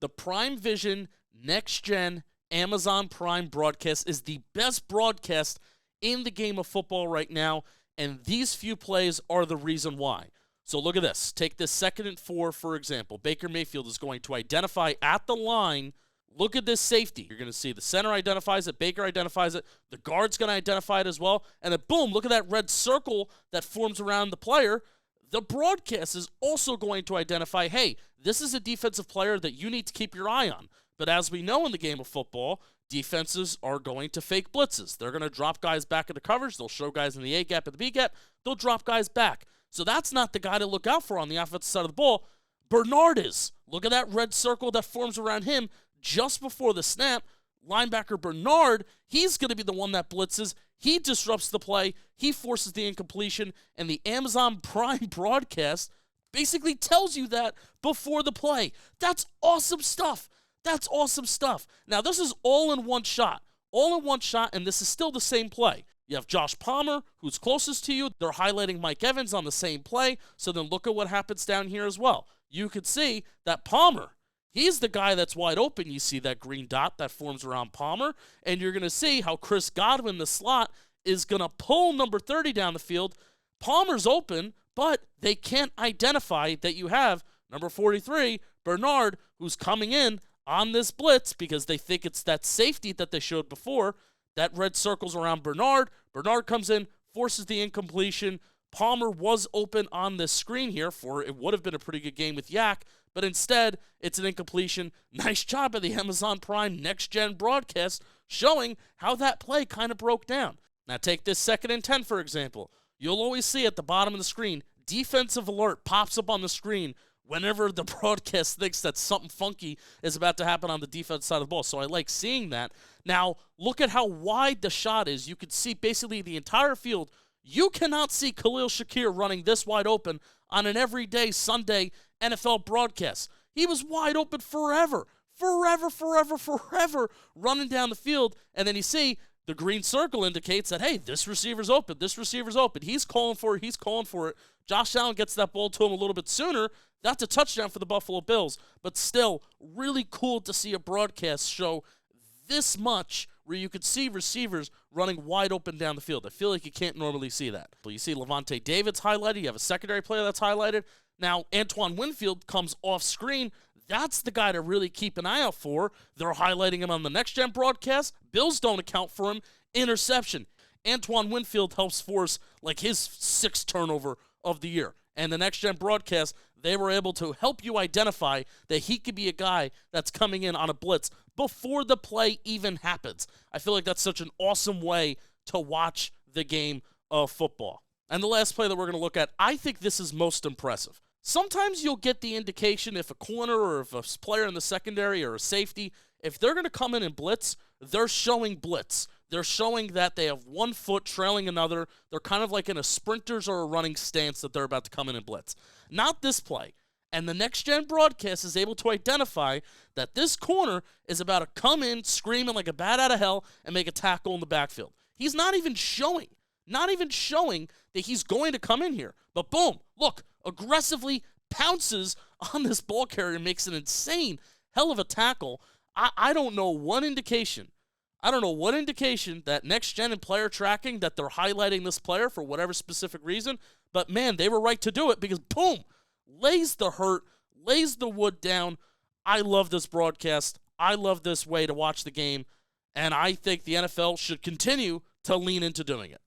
The Prime Vision NextGen Amazon Prime broadcast is the best broadcast in the game of football right now, and these few plays are the reason why. So look at this. Take this 2nd and 4, for example. Baker Mayfield is going to identify at the line. Look at this safety. You're going to see the center identifies it, Baker identifies it, the guard's going to identify it as well, and then boom, look at that red circle that forms around the player. The broadcast is also going to identify, hey, this is a defensive player that you need to keep your eye on. But as we know in the game of football, defenses are going to fake blitzes. They're going to drop guys back into coverage. They'll show guys in the A gap and the B gap. They'll drop guys back. So that's not the guy to look out for on the offensive side of the ball. Bernard is. Look at that red circle that forms around him just before the snap. Linebacker Bernard, he's going to be the one that blitzes. He disrupts the play. He forces the incompletion. And the Amazon Prime broadcast basically tells you that before the play. That's awesome stuff. That's awesome stuff. Now, this is all in one shot. All in one shot, and this is still the same play. You have Josh Palmer, who's closest to you. They're highlighting Mike Evans on the same play. So then look at what happens down here as well. You could see that Palmer, he's the guy that's wide open. You see that green dot that forms around Palmer, and you're going to see how Chris Godwin, the slot, is going to pull number 30 down the field. Palmer's open, but they can't identify that you have number 43, Bernard, who's coming in on this blitz because they think it's that safety that they showed before. That red circle's around Bernard. Bernard comes in, forces the incompletion. Palmer was open on this screen here for it would have been a pretty good game with Yak, but instead it's an incompletion. Nice job by the Amazon Prime NextGen broadcast showing how that play kind of broke down. Now take this 2nd and 10, for example. You'll always see at the bottom of the screen, defensive alert pops up on the screen whenever the broadcast thinks that something funky is about to happen on the defense side of the ball. So I like seeing that. Now, look at how wide the shot is. You can see basically the entire field. You cannot see Khalil Shakir running this wide open on an everyday Sunday NFL broadcast. He was wide open forever, running down the field. And then you see the green circle indicates that, hey, this receiver's open, He's calling for it. Josh Allen gets that ball to him a little bit sooner. That's a touchdown for the Buffalo Bills. But still, really cool to see a broadcast show this much where you could see receivers running wide open down the field. I feel like you can't normally see that. But you see Levante David's highlighted. You have a secondary player that's highlighted. Now, Antoine Winfield comes off screen. That's the guy to really keep an eye out for. They're highlighting him on the NextGen broadcast. Bills don't account for him. Interception. Antoine Winfield helps force like his 6th turnover of the year. And the NextGen broadcast, they were able to help you identify that he could be a guy that's coming in on a blitz before the play even happens. I feel like that's such an awesome way to watch the game of football. And the last play that we're going to look at, I think this is most impressive. Sometimes you'll get the indication if a corner or if a player in the secondary or a safety, if they're going to come in and blitz, they're showing blitz. They're showing that they have one foot trailing another. They're kind of like in a sprinter's or a running stance that they're about to come in and blitz. Not this play. And the NextGen broadcast is able to identify that this corner is about to come in screaming like a bat out of hell and make a tackle in the backfield. He's not even showing that he's going to come in here. But boom, look, aggressively pounces on this ball carrier and makes an insane hell of a tackle. I don't know one indication that NextGen and player tracking that they're highlighting this player for whatever specific reason. But man, they were right to do it because boom, lays the wood down. I love this broadcast. I love this way to watch the game. And I think the NFL should continue to lean into doing it.